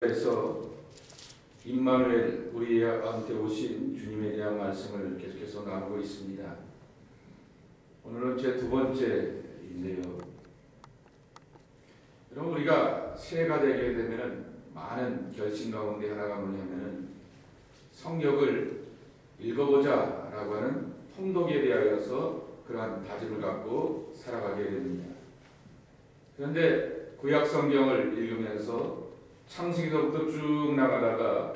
그래서 임마누엘 우리한테 오신 주님에 대한 말씀을 계속해서 나누고 있습니다. 오늘은 제 두 번째인데요. 여러분, 우리가 새해가 되게 되면 많은 결심 가운데 하나가 뭐냐면은 성경을 읽어보자 라고 하는 통독에 대하여서 그러한 다짐을 갖고 살아가게 됩니다. 그런데 구약 성경을 읽으면서 창세기서부터 쭉 나가다가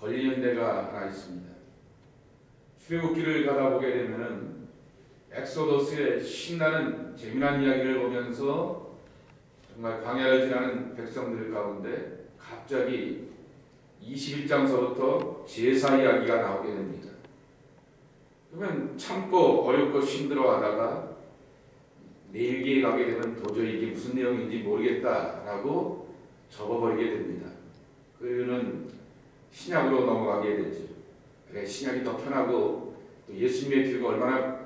걸리는 데가 하나 있습니다. 출애굽기를 가다 보게 되면은 엑소더스의 신나는 재미난 이야기를 보면서 정말 광야를 지나는 백성들 가운데 갑자기 21장서부터 제사 이야기가 나오게 됩니다. 그러면 참고 어렵고 힘들어하다가 내일기에 가게 되면 도저히 이게 무슨 내용인지 모르겠다라고 접어버리게 됩니다. 그 이유는 신약으로 넘어가게 되죠. 그래, 신약이 더 편하고 또 예수님의 뒤가 얼마나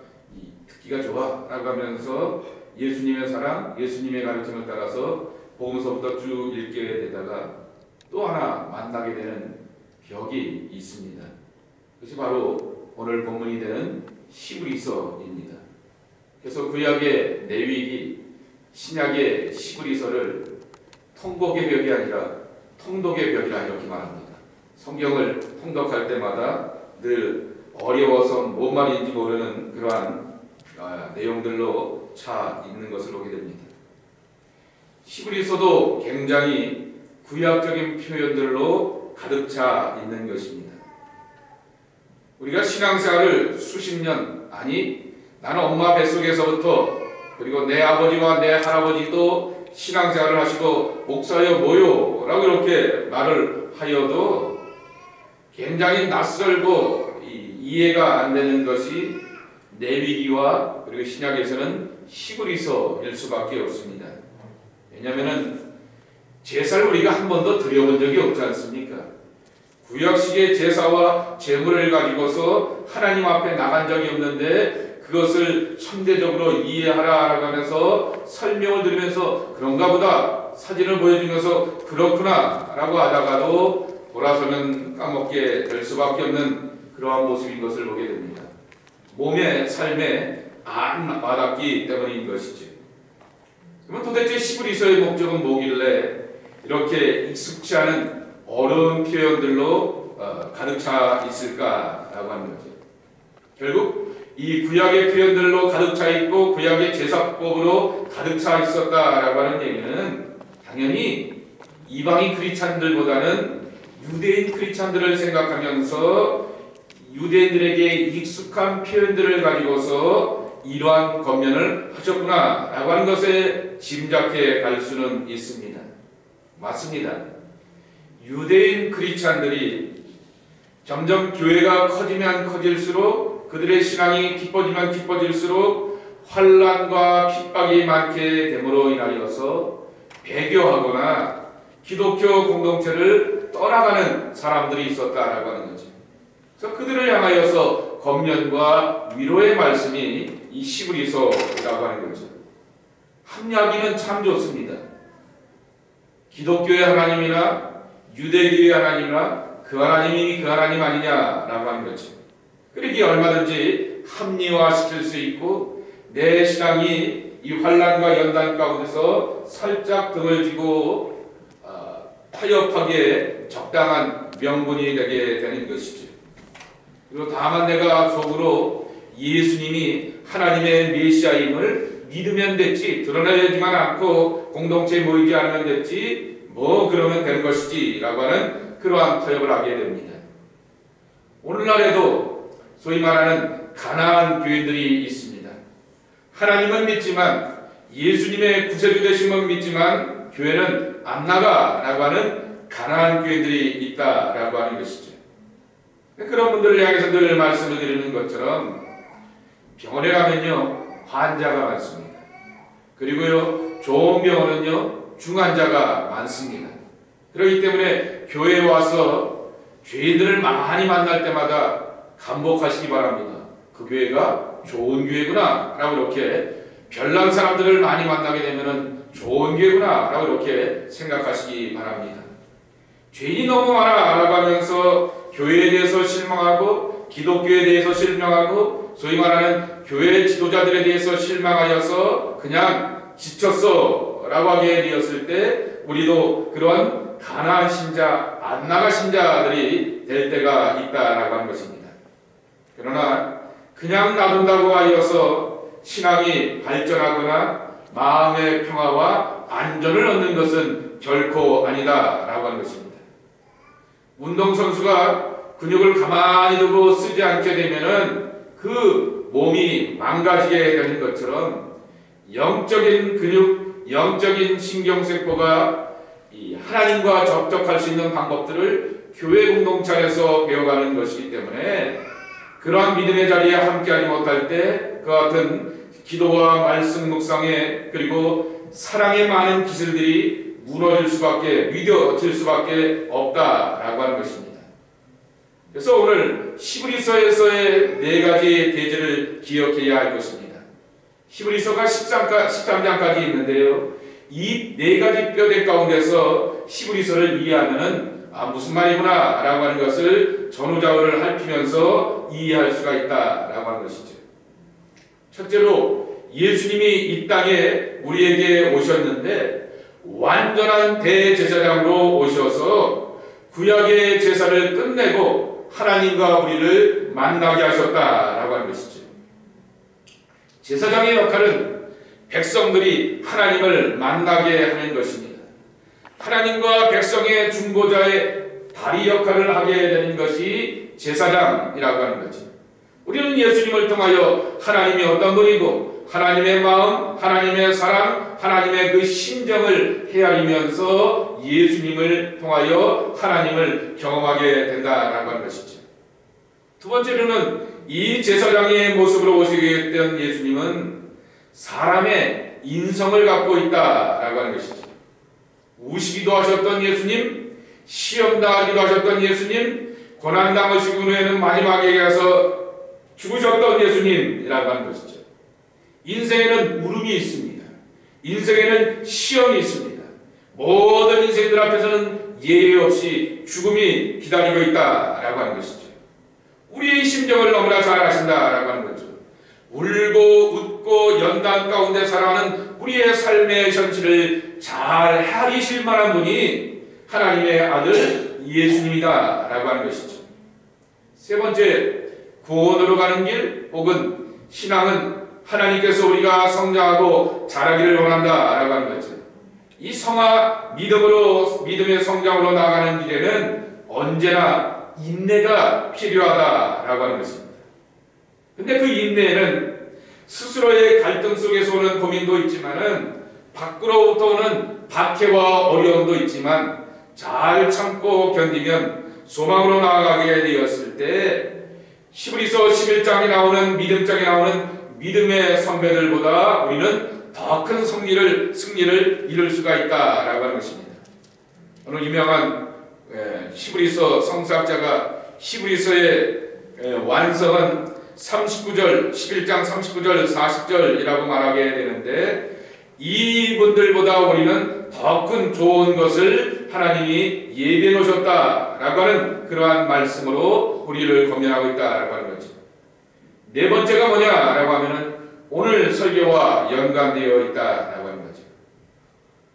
듣기가 좋아 라고 하면서 예수님의 사랑, 예수님의 가르침을 따라서 복음서부터 쭉 읽게 되다가 또 하나 만나게 되는 벽이 있습니다. 그것이 바로 오늘 본문이 되는 히브리서입니다. 그래서 구약의 레위기, 신약의 히브리서를 통곡의 벽이 아니라 통독의 벽이라 이렇게 말합니다. 성경을 통독할 때마다 늘 어려워서 뭔 말인지 모르는 그러한 내용들로 차 있는 것을 보게 됩니다. 히브리서도 굉장히 구약적인 표현들로 가득 차 있는 것입니다. 우리가 신앙생활을 수십 년, 아니 나는 엄마 뱃속에서부터, 그리고 내 아버지와 내 할아버지도 신앙생활을 하시고 목사여 뭐요? 라고 이렇게 말을 하여도 굉장히 낯설고 이해가 안 되는 것이 레위기와 그리고 신약에서는 히브리서일 수밖에 없습니다. 왜냐하면 제사를 우리가 한 번도 드려본 적이 없지 않습니까? 구약식의 제사와 제물을 가지고서 하나님 앞에 나간 적이 없는데 그것을 현대적으로 이해하라라고 하면서 설명을 드리면서 그런가 보다 사진을 보여주면서 그렇구나 라고 하다가도 돌아서면 까먹게 될 수밖에 없는 그러한 모습인 것을 보게 됩니다. 몸의 삶에 안 와닿기 때문인 것이죠. 그러면 도대체 히브리서의 목적은 뭐길래 이렇게 익숙치 않은 어려운 표현들로 가득 차 있을까라고 하는 거죠. 결국 이 구약의 표현들로 가득 차 있고 구약의 제사법으로 가득 차 있었다라고 하는 얘기는 당연히 이방인 크리스찬들보다는 유대인 크리스찬들을 생각하면서 유대인들에게 익숙한 표현들을 가지고서 이러한 권면을 하셨구나 라고 하는 것에 짐작해 갈 수는 있습니다. 맞습니다. 유대인 크리스찬들이 점점 교회가 커지면 커질수록 그들의 신앙이 깊어지면 깊어질수록 환난과 핍박이 많게 됨으로 인하여서 배교하거나 기독교 공동체를 떠나가는 사람들이 있었다라고 하는 거죠. 그래서 그들을 향하여서 권면과 위로의 말씀이 이 히브리서라고 하는 거죠. 합리하기는 참 좋습니다. 기독교의 하나님이나 유대교의 하나님이나 그 하나님이 그 하나님 아니냐라고 하는 거죠. 그러기에 얼마든지 합리화시킬 수 있고 내 신앙이 이 환난과 연단 가운데서 살짝 등을 쥐고 타협하기에 적당한 명분이 되게 되는 것이죠. 그리고 다만 내가 속으로 예수님이 하나님의 메시아임을 믿으면 됐지, 드러내지만 않고 공동체에 모이지 않으면 됐지, 뭐 그러면 되는 것이지 라고 하는 그러한 타협을 하게 됩니다. 오늘날에도 소위 말하는 가난한 교인들이 있습니다. 하나님은 믿지만 예수님의 구세주 되심은 믿지만 교회는 안 나가라고 하는 가난한 교인들이 있다라고 하는 것이죠. 그런 분들을 향해서 늘 말씀을 드리는 것처럼 병원에 가면요 환자가 많습니다. 그리고요 좋은 병원은요 중환자가 많습니다. 그렇기 때문에 교회에 와서 죄인들을 많이 만날 때마다 감복하시기 바랍니다. 그 교회가 좋은 교회구나 라고 이렇게 별난 사람들을 많이 만나게 되면 좋은 교회구나 라고 이렇게 생각하시기 바랍니다. 죄인이 너무 많아라고 하면서 교회에 대해서 실망하고 기독교에 대해서 실망하고 소위 말하는 교회 지도자들에 대해서 실망하여서 그냥 지쳤어 라고 하게 되었을 때 우리도 그런 가난한 신자, 안 나가 신자들이 될 때가 있다라고 하는 것입니다. 그러나 그냥 놔둔다고 하여서 신앙이 발전하거나 마음의 평화와 안전을 얻는 것은 결코 아니다라고 하는 것입니다. 운동선수가 근육을 가만히 두고 쓰지 않게 되면은 그 몸이 망가지게 되는 것처럼 영적인 근육, 영적인 신경세포가 이 하나님과 접촉할 수 있는 방법들을 교회 공동체에서 배워가는 것이기 때문에 그러한 믿음의 자리에 함께하지 못할 때 그 같은 기도와 말씀 묵상에 그리고 사랑의 많은 기술들이 무너질 수밖에, 믿어질 수밖에 없다라고 하는 것입니다. 그래서 오늘 히브리서에서의 4가지 대제를 기억해야 할 것입니다. 히브리서가 13장까지 있는데요. 이 4가지 뼈대 가운데서 히브리서를 이해하면은 무슨 말이구나 라고 하는 것을 전후좌우를 살피면서 이해할 수가 있다라고 하는 것이죠. 첫째로 예수님이 이 땅에 우리에게 오셨는데 완전한 대제사장으로 오셔서 구약의 제사를 끝내고 하나님과 우리를 만나게 하셨다라고 하는 것이죠. 제사장의 역할은 백성들이 하나님을 만나게 하는 것입니다. 하나님과 백성의 중보자의 다리 역할을 하게 되는 것이 제사장이라고 하는 거죠. 우리는 예수님을 통하여 하나님이 어떤 분이고 하나님의 마음, 하나님의 사랑, 하나님의 그 심정을 헤아리면서 예수님을 통하여 하나님을 경험하게 된다라고 하는 것이죠. 두 번째로는 이 제사장의 모습으로 오시게 된 예수님은 사람의 인성을 갖고 있다라고 하는 것이죠. 우시기도 하셨던 예수님, 시험 당하기도 하셨던 예수님, 고난 당하시고 후에는 마지막에 가서 죽으셨던 예수님이라고 하는 것이죠. 인생에는 울음이 있습니다. 인생에는 시험이 있습니다. 모든 인생들 앞에서는 예외 없이 죽음이 기다리고 있다라고 하는 것이죠. 우리의 심정을 너무나 잘 아신다라고 하는 거죠. 울고 웃고 연단 가운데 살아가는 우리의 삶의 현실을 잘 헤아리실 만한 분이 하나님의 아들 예수님이다라고 하는 것이죠. 세 번째, 구원으로 가는 길 혹은 신앙은 하나님께서 우리가 성장하고 자라기를 원한다라고 하는 거죠. 이 성화 믿음의 성장으로 나아가는 길에는 언제나 인내가 필요하다라고 하는 것입니다. 근데 그 인내는 스스로의 갈등 속에서 오는 고민도 있지만은 밖으로부터 오는 박해와 어려움도 있지만 잘 참고 견디면 소망으로 나아가게 되었을 때 히브리서 11장에 나오는 믿음장에 나오는 믿음의 선배들보다 우리는 더 큰 승리를 이룰 수가 있다라고 하는 것입니다. 어느 유명한 히브리서 성사학자가 히브리서의 완성은 11장 39절 40절이라고 말하게 되는데 이분들보다 우리는 더 큰 좋은 것을 하나님이 예비해 놓으셨다라고 하는 그러한 말씀으로 우리를 권면하고 있다라고 하는 거죠. 네 번째가 뭐냐라고 하면은 오늘 설교와 연관되어 있다라고 하는 거죠.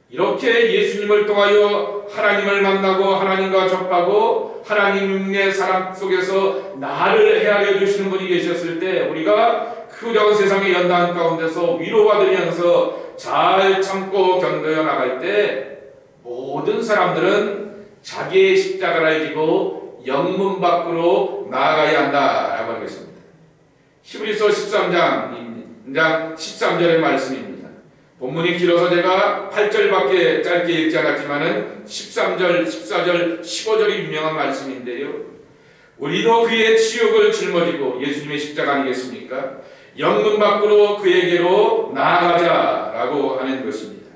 이렇게 예수님을 통하여 하나님을 만나고 하나님과 접하고 하나님의 사랑 속에서 나를 헤아려 주시는 분이 계셨을 때 우리가 그 작은 세상의 연단 가운데서 위로받으면서 잘 참고 견뎌 나갈 때 모든 사람들은 자기의 십자가를 지고 영문 밖으로 나아가야 한다라고 하는 것입니다. 히브리서 13장 13절의 말씀입니다. 본문이 길어서 제가 8절밖에 짧게 읽지 않았지만은 13절, 14절, 15절이 유명한 말씀인데요. 우리도 그의 치욕을 짊어지고 예수님의 십자가 아니겠습니까? 영문 밖으로 그에게로 나아가자라고 하는 것입니다.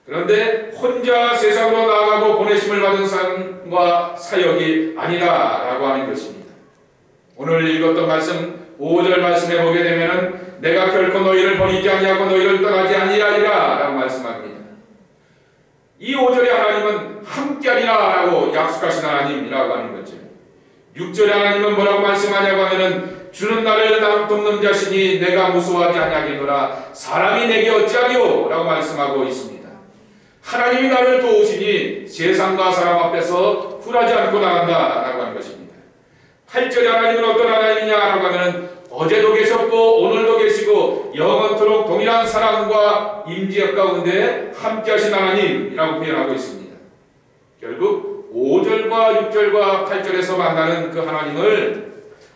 그런데 혼자 세상으로 나아가고 보내심을 받은 삶과 사역이 아니다라고 하는 것입니다. 오늘 읽었던 말씀 5절 말씀에 보게 되면은 내가 결코 너희를 버리지 아니하고 너희를 떠나지 아니하리라 라고 말씀합니다. 이 5절의 하나님은 함께하리라 라고 약속하신 하나님이라고 하는 거죠. 6절의 하나님은 뭐라고 말씀하냐고 하면은 주는 나를 돕는 자신이 내가 무서워하지 아니하겠노라 사람이 내게 어찌하리요 라고 말씀하고 있습니다. 하나님이 나를 도우시니 세상과 사람 앞에서 굴하지 않고 나간다 라고 하는 것입니다. 8절의 하나님은 어떤 하나님이냐 라고 하면 어제도 계셨고 오늘도 계시고 영원토록 동일한 사랑과 임재 가운데 함께 하신 하나님이라고 표현하고 있습니다. 결국 5절과 6절과 8절에서 만나는 그 하나님을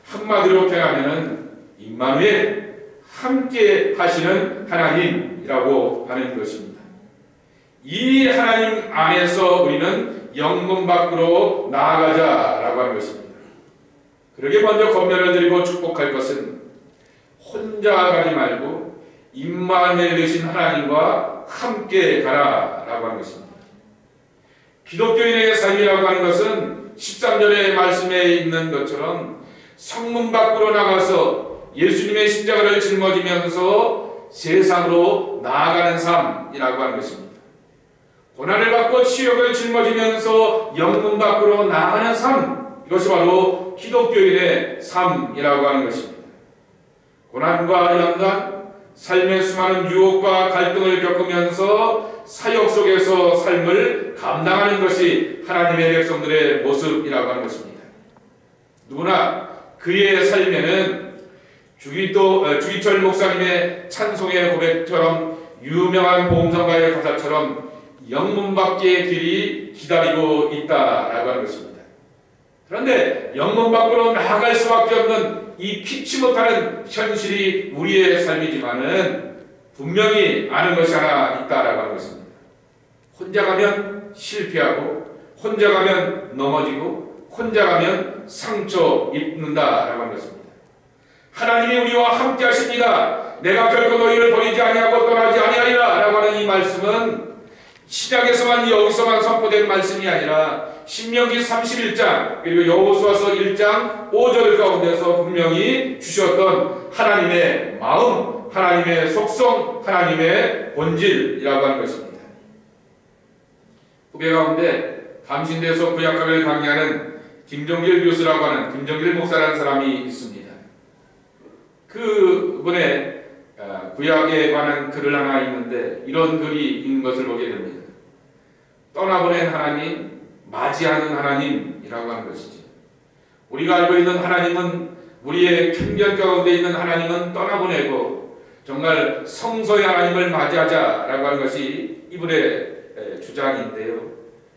한마디로 표현하면 임마누엘 함께 하시는 하나님이라고 하는 것입니다. 이 하나님 안에서 우리는 영문 밖으로 나아가자라고 하는 것입니다. 그러게 먼저 권면을 드리고 축복할 것은 혼자 가지 말고 임마누엘 되신 하나님과 함께 가라라고 하는 것입니다. 기독교인의 삶이라고 하는 것은 13절의 말씀에 있는 것처럼 성문 밖으로 나가서 예수님의 십자가를 짊어지면서 세상으로 나아가는 삶이라고 하는 것입니다. 고난을 받고 치욕을 짊어지면서 영문 밖으로 나아가는 삶, 이것이 바로 기독교인의 삶이라고 하는 것입니다. 고난과 연단, 삶의 수많은 유혹과 갈등을 겪으면서 사역 속에서 삶을 감당하는 것이 하나님의 백성들의 모습이라고 하는 것입니다. 누구나 그의 삶에는 주기철 목사님의 찬송의 고백처럼 유명한 보험성가의 가사처럼 영문 밖의 길이 기다리고 있다라고 하는 것입니다. 그런데 영문 밖으로 나아갈 수밖에 없는 이 피치 못하는 현실이 우리의 삶이지만은 분명히 아는 것이 하나 있다라고 하는 것입니다. 혼자 가면 실패하고 혼자 가면 넘어지고 혼자 가면 상처 입는다라고 하는 것입니다. 하나님이 우리와 함께 하십니다. 내가 결코 너희를 버리지 아니하고 떠나지 아니하리라 라고 하는 이 말씀은 신약에서만 여기서만 선포된 말씀이 아니라 신명기 31장 그리고 여호수아서 1장 5절 가운데서 분명히 주셨던 하나님의 마음, 하나님의 속성, 하나님의 본질이라고 하는 것입니다. 후배 가운데 감신대에서 구약학을 강의하는 김종길 교수라고 하는 김종길 목사라는 사람이 있습니다. 그분의 구약에 관한 글을 하나 있는데 이런 글이 있는 것을 보게 됩니다. 떠나보낸 하나님, 맞이하는 하나님이라고 하는 것이죠. 우리가 알고 있는 하나님은 우리의 편견 가운데 있는 하나님은 떠나보내고 정말 성소의 하나님을 맞이하자라고 하는 것이 이분의 주장인데요.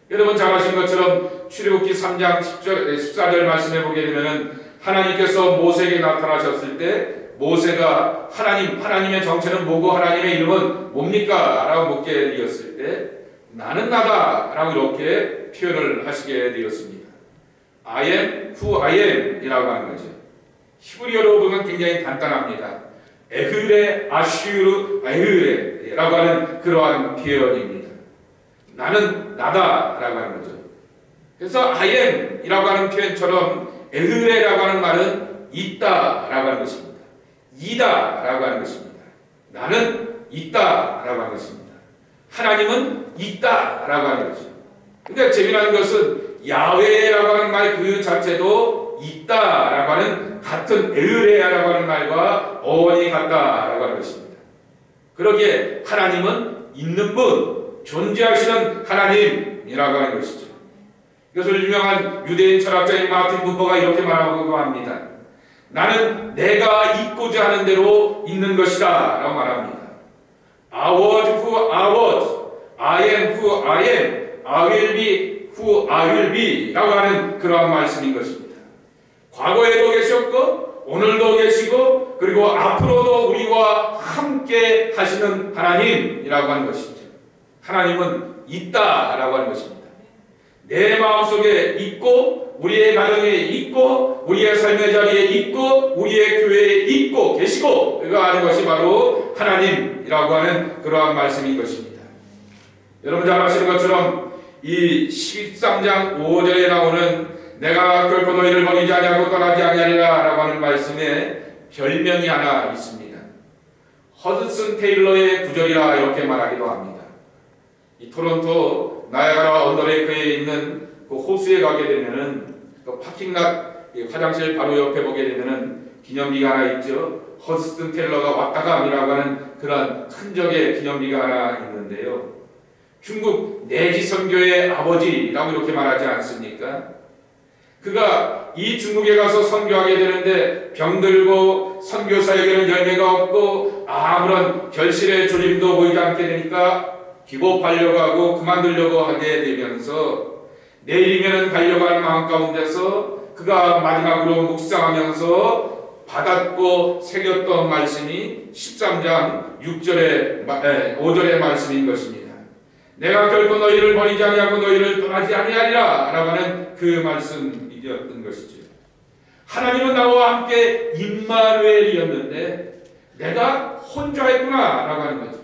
여러분 잘 아신 것처럼 출애굽기 3장 14절 말씀해 보게 되면 하나님께서 모세에게 나타나셨을 때 모세가 하나님의 정체는 뭐고 하나님의 이름은 뭡니까? 라고 묻게 되었을 때 나는 나다 라고 이렇게 표현을 하시게 되었습니다. I am who I am 이라고 하는 거죠. 히브리어로 보면 굉장히 간단합니다. 에흐레 아슈르 에흐레 라고 하는 그러한 표현입니다. 나는 나다 라고 하는 거죠. 그래서 I am 이라고 하는 표현처럼 에흐레라고 하는 말은 있다 라고 하는 것입니다. 이다 라고 하는 것입니다. 나는 있다 라고 하는 것입니다. 하나님은 있다 라고 하는 거죠. 근데 재미난 것은 야훼라고 하는 말 그 자체도 있다 라고 하는 같은 에흐레라고 하는 말과 어원이 같다라고 하는 것입니다. 그러기에 하나님은 있는 분, 존재하시는 하나님이라고 하는 것이죠. 이것을 유명한 유대인 철학자인 마틴 부퍼가 이렇게 말하고 합니다. 나는 내가 있고자 하는 대로 있는 것이다 라고 말합니다. I was who I was, I am who I am, I will be who I will be 라고 하는 그러한 말씀인 것입니다. 과거에도 계셨고 오늘도 계시고 그리고 앞으로도 우리와 함께 하시는 하나님이라고 하는 것이죠. 하나님은 있다라고 하는 것입니다. 내 마음속에 있고 우리의 가정에 있고 우리의 삶의 자리에 있고 우리의 교회에 있고 계시고 그가 하는 것이 바로 하나님이라고 하는 그러한 말씀인 것입니다. 여러분 잘 아시는 것처럼 이 13장 5절에 나오는 내가 결코 너희를 버리지 아니하고 떠나지 아니하리라 라고 하는 말씀에 별명이 하나 있습니다. 허드슨 테일러의 구절이라 이렇게 말하기도 합니다. 이 토론토 나야가라 언더레이크에 있는 그 호수에 가게 되면은 그 파킹락 화장실 바로 옆에 보게 되면은 기념비가 하나 있죠. 허스튼 텔러가 왔다감이라고 하는 그런 흔적의 기념비가 하나 있는데요. 중국 내지 선교의 아버지라고 이렇게 말하지 않습니까? 그가 이 중국에 가서 선교하게 되는데 병들고 선교사에게는 열매가 없고 아무런 결실의 조짐도 보이지 않게 되니까 기겁하려고 하고 그만두려고 하게 되면서 내일이면 가려고 하는 마음 가운데서 그가 마지막으로 묵상하면서 받았고 새겼던 말씀이 13장 5절의 말씀인 것입니다. 내가 결코 너희를 버리지 아니하고 너희를 떠나지 아니하리라 라고 하는 그 말씀이었던 것이죠. 하나님은 나와 함께 임마누엘이었는데 내가 혼자 했구나 라고 하는 거죠.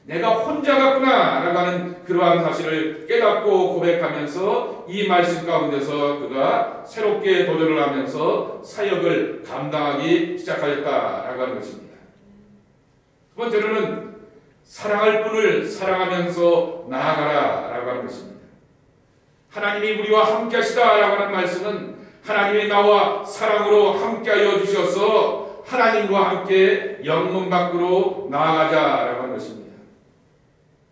내가 혼자 갔구나 라고 하는 그러한 사실을 깨닫고 고백하면서 이 말씀 가운데서 그가 새롭게 도전을 하면서 사역을 감당하기 시작하였다라고 하는 것입니다. 두 번째로는 사랑할 분을 사랑하면서 나아가라 라고 하는 것입니다. 하나님이 우리와 함께 하시다 라고 하는 말씀은 하나님이 나와 사랑으로 함께하여 주셔서 하나님과 함께 영문 밖으로 나아가자 라고 하는 것입니다.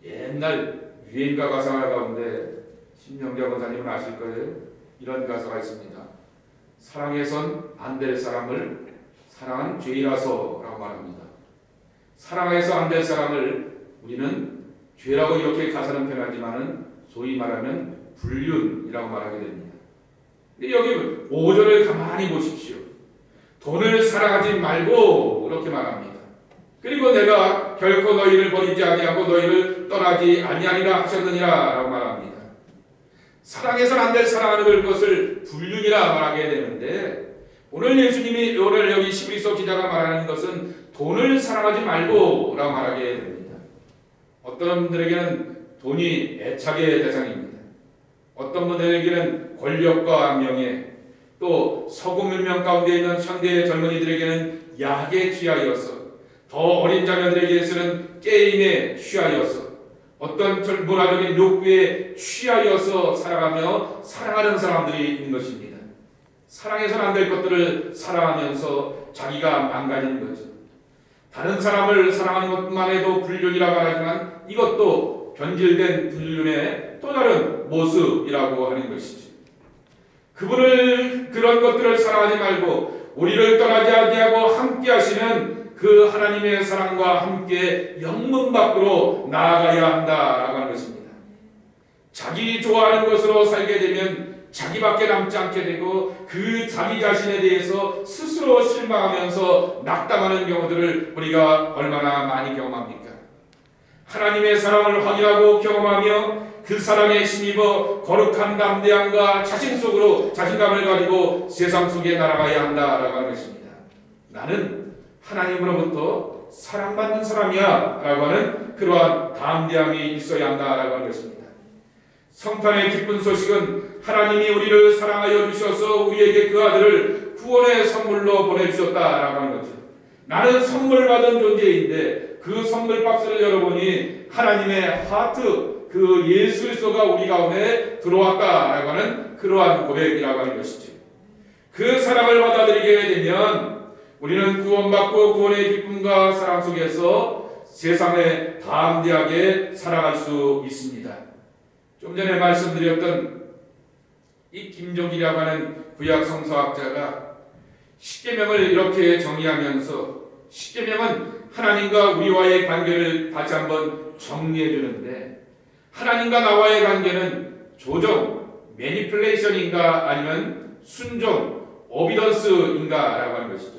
옛날 유행가 가사 가운데 신명자 권사님은 아실 거예요. 이런 가사가 있습니다. 사랑해선 안 될 사람을 사랑은 죄라서 라고 말합니다. 사랑해서 안 될 사람을 우리는 죄라고 이렇게 가사는 표현하지만은 소위 말하면 불륜이라고 말하게 됩니다. 근데 여기 5절을 가만히 보십시오. 돈을 사랑하지 말고 이렇게 말합니다. 그리고 내가 결코 너희를 버리지 아니하고 너희를 떠나지 아니하리라 하셨느니라 라고 말합니다. 사랑해서는 안 될 사랑하는 것을 불륜이라 말하게 되는데 오늘 예수님이 오늘 여기 히브리서 기자가 말하는 것은 돈을 사랑하지 말고 라고 말하게 됩니다. 어떤 분들에게는 돈이 애착의 대상입니다. 어떤 분들에게는 권력과 명예, 또 서구 문명 가운데 있는 현대의 젊은이들에게는 약에 취하여서 더 어린 자녀들에게서는 게임에 취하여서 어떤 문화적인 욕구에 취하여서 살아가며 사랑하는 사람들이 있는 것입니다. 사랑해서는 안 될 것들을 사랑하면서 자기가 망가지는 거죠. 다른 사람을 사랑하는 것만 해도 불륜이라 말하지만 이것도 변질된 불륜의 또 다른 모습이라고 하는 것이죠. 그런 것들을 사랑하지 말고 우리를 떠나지 아니하고 함께 하시는 그 하나님의 사랑과 함께 영문 밖으로 나아가야 한다라고 하는 것입니다. 자기 좋아하는 것으로 살게 되면 자기밖에 남지 않게 되고 그 자기 자신에 대해서 스스로 실망하면서 낙담하는 경우들을 우리가 얼마나 많이 경험합니까? 하나님의 사랑을 확인하고 경험하며 그 사랑에 힘입어 거룩한 담대함과 자신 속으로 자신감을 가지고 세상 속에 날아가야 한다라고 하는 것입니다. 나는 하나님으로부터 사랑받는 사람이야 라고 하는 그러한 담대함이 있어야 한다라고 하는 것입니다. 성탄의 기쁜 소식은 하나님이 우리를 사랑하여 주셔서 우리에게 그 아들을 구원의 선물로 보내주셨다라고 하는 거죠. 나는 선물 받은 존재인데 그 선물 박스를 열어보니 하나님의 하트, 그 예수 그리스도가 우리 가운데 들어왔다라고 하는 그러한 고백이라고 하는 것이죠. 그 사랑을 받아들이게 되면 우리는 구원받고 구원의 기쁨과 사랑 속에서 세상에 담대하게 살아갈 수 있습니다. 좀 전에 말씀드렸던 이 김종길이라고 하는 구약 성서학자가 십계명을 이렇게 정의하면서 십계명은 하나님과 우리와의 관계를 다시 한번 정리해 주는데 하나님과 나와의 관계는 조정, 매니플레이션인가 아니면 순종, 오비던스인가 라고 하는 것이죠.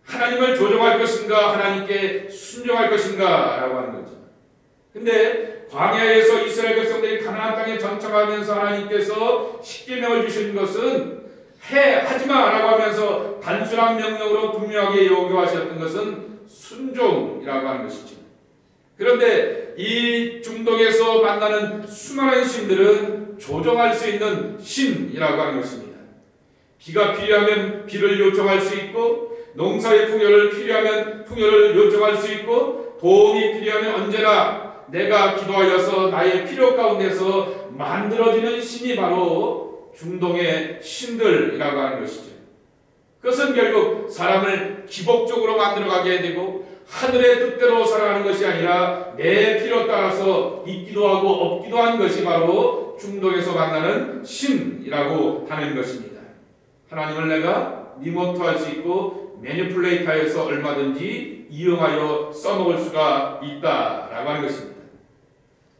하나님을 조종할 것인가 하나님께 순종할 것인가 라고 하는 거죠. 근데 광야에서 이스라엘 백성들이 가나안 땅에 정착하면서 하나님께서 십계명을 주신 것은 하지마 라고 하면서 단순한 명령으로 분명하게 요구하셨던 것은 순종이라고 하는 것이죠. 그런데 이 중동에서 만나는 수많은 신들은 조종할 수 있는 신이라고 하는 것입니다. 비가 필요하면 비를 요청할 수 있고 농사의 풍요를 필요하면 풍요를 요청할 수 있고 도움이 필요하면 언제나 내가 기도하여서 나의 필요 가운데서 만들어지는 신이 바로 중동의 신들이라고 하는 것이죠. 그것은 결국 사람을 기복적으로 만들어가게 되고 하늘의 뜻대로 살아가는 것이 아니라 내 필요 따라서 있기도 하고 없기도 한 것이 바로 중동에서 만나는 신이라고 하는 것입니다. 하나님을 내가 리모트할 수 있고 매니플레이터에서 얼마든지 이용하여 써먹을 수가 있다라고 하는 것입니다.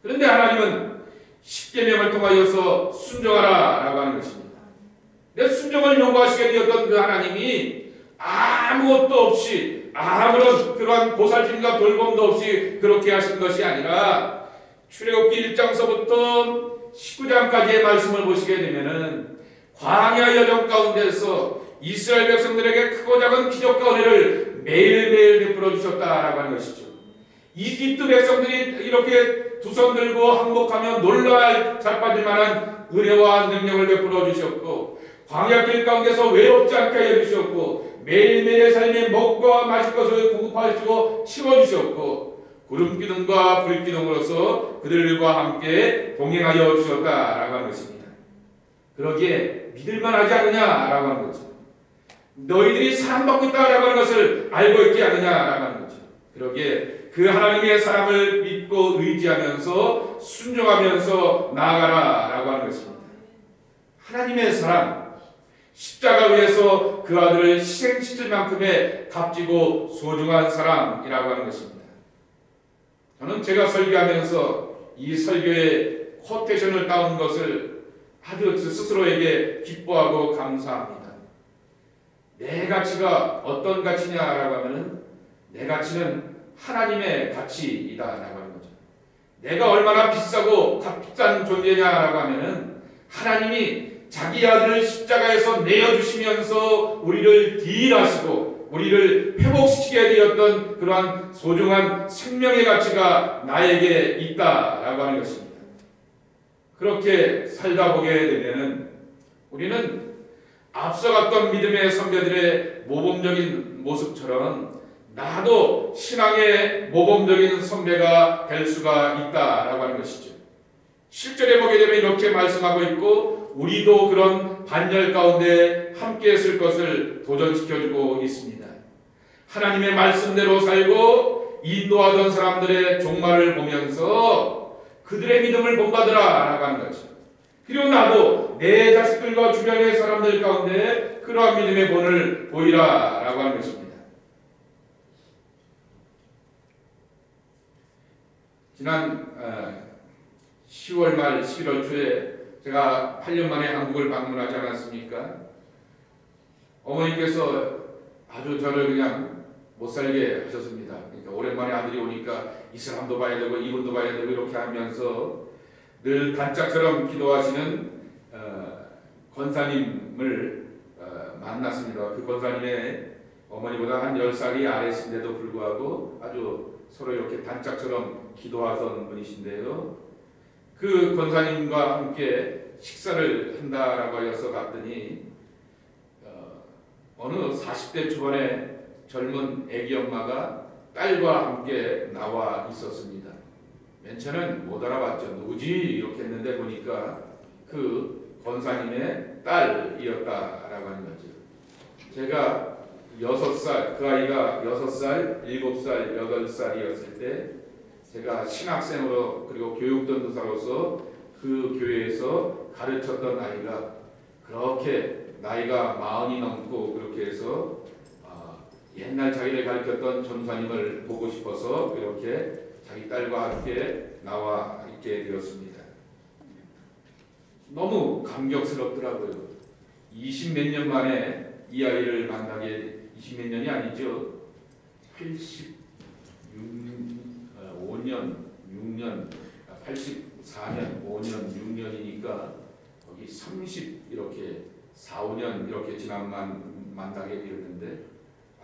그런데 하나님은 십계명을 통하여서 순종하라 라고 하는 것입니다. 내 순종을 요구하시게 되었던 그 하나님이 아무것도 없이 아무런 그러한 보살핌과 돌봄도 없이 그렇게 하신 것이 아니라 출애굽기 1장서부터 19장까지의 말씀을 보시게 되면은 광야 여정 가운데서 이스라엘 백성들에게 크고 작은 기적과 은혜를 매일매일 베풀어 주셨다라고 하는 것이죠. 이집트 백성들이 이렇게 두 손 들고 항복하며 놀랄 자빠질 만한 은혜와 능력을 베풀어 주셨고 광야 길 가운데서 외롭지 않게 하여 주셨고 매일매일의 삶에 먹과 마실 것을 공급하시고 채워주셨고 구름기둥과 불기둥으로서 그들과 함께 동행하여 주셨다라고 하는 것입니다. 그러기에 믿을만하지 않느냐라고 하는 거죠. 너희들이 사랑받고 있다라고 하는 것을 알고 있지 않느냐라고 하는 거죠. 그러기에 그 하나님의 사랑을 믿고 의지하면서 순종하면서 나아가라라고 하는 것입니다. 하나님의 사랑, 십자가 위에서 그 아들을 희생시킬 만큼의 값지고 소중한 사랑이라고 하는 것입니다. 저는 제가 설교하면서 이 설교의 코테이션을 따온 것을 아주 스스로에게 기뻐하고 감사합니다. 내 가치가 어떤 가치냐라고 하면 내 가치는 하나님의 가치이다라고 하는 거죠. 내가 얼마나 비싸고 값비싼 존재냐라고 하면은 하나님이 자기 아들을 십자가에서 내어주시면서 우리를 딜하시고 우리를 회복시키게 되었던 그러한 소중한 생명의 가치가 나에게 있다라고 하는 것입니다. 그렇게 살다 보게 되면은 우리는 앞서갔던 믿음의 선배들의 모범적인 모습처럼 나도 신앙의 모범적인 선배가 될 수가 있다라고 하는 것이죠. 실전에 보게 되면 이렇게 말씀하고 있고 우리도 그런 반열 가운데 함께 있을 것을 도전시켜주고 있습니다. 하나님의 말씀대로 살고 인도하던 사람들의 종말을 보면서 그들의 믿음을 본받으라 라고 하는 거죠. 그리고 나도 내 자식들과 주변의 사람들 가운데 그러한 믿음의 본을 보이라 라고 하는 것입니다. 지난 10월 말 11월 초에 제가 8년 만에 한국을 방문하지 않았습니까? 어머니께서 아주 저를 그냥 못살게 하셨습니다. 그러니까 오랜만에 아들이 오니까 이 사람도 봐야 되고 이분도 봐야 되고 이렇게 하면서 늘 단짝처럼 기도하시는 권사님을 만났습니다. 그 권사님의 어머니보다 한 10살이 아래신데도 불구하고 아주 서로 이렇게 단짝처럼 기도하던 분이신데요. 그 권사님과 함께 식사를 한다라고 하여서 갔더니 어느 40대 초반의 젊은 애기 엄마가 딸과 함께 나와 있었습니다. 맨 처음엔 못 알아봤죠. 누구지? 이렇게 했는데 보니까 그 권사님의 딸이었다라고 하는 거죠. 제가 6살, 그 아이가 6살, 7살, 8살이었을 때 제가 신학생으로 그리고 교육전도사로서 그 교회에서 가르쳤던 아이가 그렇게 나이가 40이 넘고 그렇게 해서 옛날 자기를 가르쳤던 전사님을 보고 싶어서 이렇게 자기 딸과 함께 나와 있게 되었습니다. 너무 감격스럽더라고요. 20몇 년 만에 이 아이를 만나게 20몇 년이 아니죠. 85년, 6년, 84년, 5년, 6년이니까 거기 30 이렇게 4, 5년 이렇게 지난 만나게 되었는데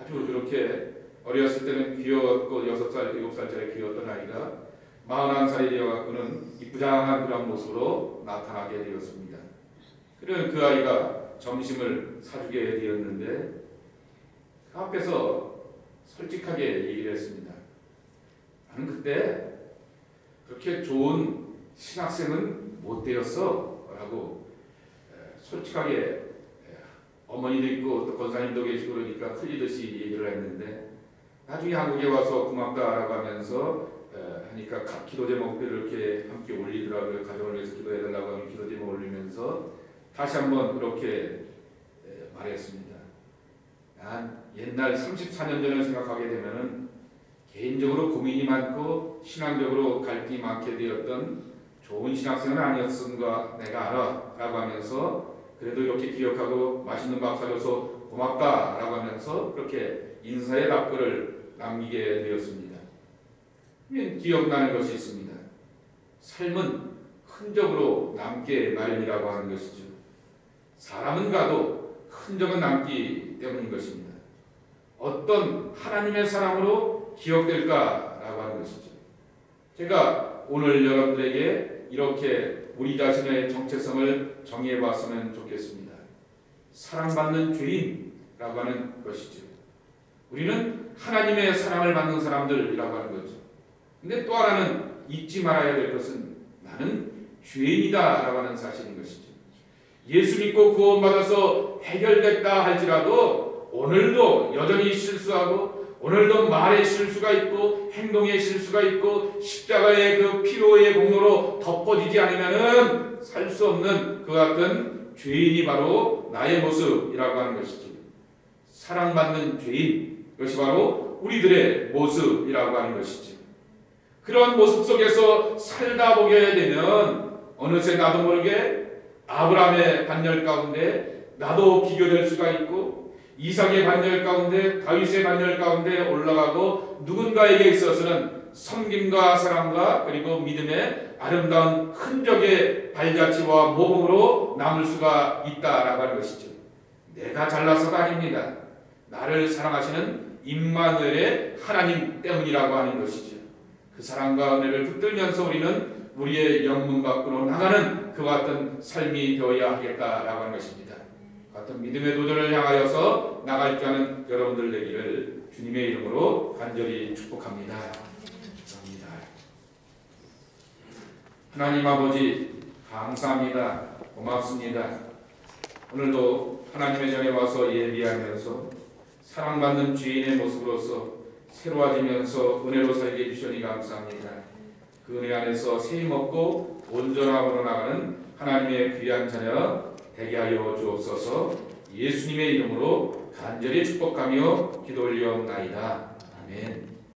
아주 그렇게 어렸을 때는 귀여웠고 6살, 7살짜리 귀여웠던 아이가 41살이 되어갖고는 이쁘장한 그런 모습으로 나타나게 되었습니다. 그러면 그 아이가 점심을 사주게 되었는데 그 앞에서 솔직하게 얘기를 했습니다. 나는 그때 그렇게 좋은 신학생은 못 되었어 라고 솔직하게 어머니도 있고 또 권사님도 계시고 그러니까 흘리듯이 얘기를 했는데, 나중에 한국에 와서 고맙다라고 하면서 하니까 각 기도 제목들을 이렇게 함께 올리더라고요. 가정을 위해서 기도해달라고 하면 기도 제목 올리면서 다시 한번 그렇게 말했습니다. 난 옛날 34년 전을 생각하게 되면은 개인적으로 고민이 많고 신앙적으로 갈등이 많게 되었던 좋은 신학생은 아니었음과 내가 알아 라고 하면서 그래도 이렇게 기억하고 맛있는 밥 사줘서 고맙다 라고 하면서 그렇게 인사의 답글을 남기게 되었습니다. 기억나는 것이 있습니다. 삶은 흔적으로 남게 마련이라고 하는 것이죠. 사람은 가도 흔적은 남기 때문인 것입니다. 어떤 하나님의 사람으로 기억될까라고 하는 것이죠. 제가 오늘 여러분들에게 이렇게 우리 자신의 정체성을 정의해 봤으면 좋겠습니다. 사랑받는 죄인이라고 하는 것이죠. 우리는 하나님의 사랑을 받는 사람들이라고 하는 거죠. 근데 또 하나는 잊지 말아야 될 것은 나는 죄인이다 라고 하는 사실인 것이죠. 예수 믿고 구원받아서 해결됐다 할지라도 오늘도 여전히 실수하고, 오늘도 말의 실수가 있고 행동의 실수가 있고 십자가의 그 피로의 공로로 덮어지지 않으면은 살 수 없는 그 같은 죄인이 바로 나의 모습이라고 하는 것이죠. 사랑받는 죄인, 그것이 바로 우리들의 모습이라고 하는 것이죠. 그런 모습 속에서 살다 보게 되면 어느새 나도 모르게 아브라함의 반열 가운데 나도 비교될 수가 있고, 이삭의 반열 가운데 다윗의 반열 가운데 올라가고, 누군가에게 있어서는 섬김과 사랑과 그리고 믿음의 아름다운 흔적의 발자취와 모범으로 남을 수가 있다라고 하는 것이죠. 내가 잘나서가 아닙니다. 나를 사랑하시는 임마누엘의 하나님 때문이라고 하는 것이죠. 그 사랑과 은혜를 붙들면서 우리는 우리의 영문 밖으로 나가는 그와 같은 삶이 되어야 하겠다라고 하는 것입니다. 같은 믿음의 도전을 향하여서 나갈 줄 아는 여러분들 되기를 주님의 이름으로 간절히 축복합니다. 감사합니다. 하나님 아버지 감사합니다. 고맙습니다. 오늘도 하나님의 전에 와서 예비하면서 사랑받는 죄인의 모습으로서 새로워지면서 은혜로 살게 해주시니 감사합니다. 그 은혜 안에서 새 먹고 온전함으로 나가는 하나님의 귀한 자녀 되게 하여 주옵소서. 예수님의 이름으로 간절히 축복하며 기도 올리옵나이다. 아멘.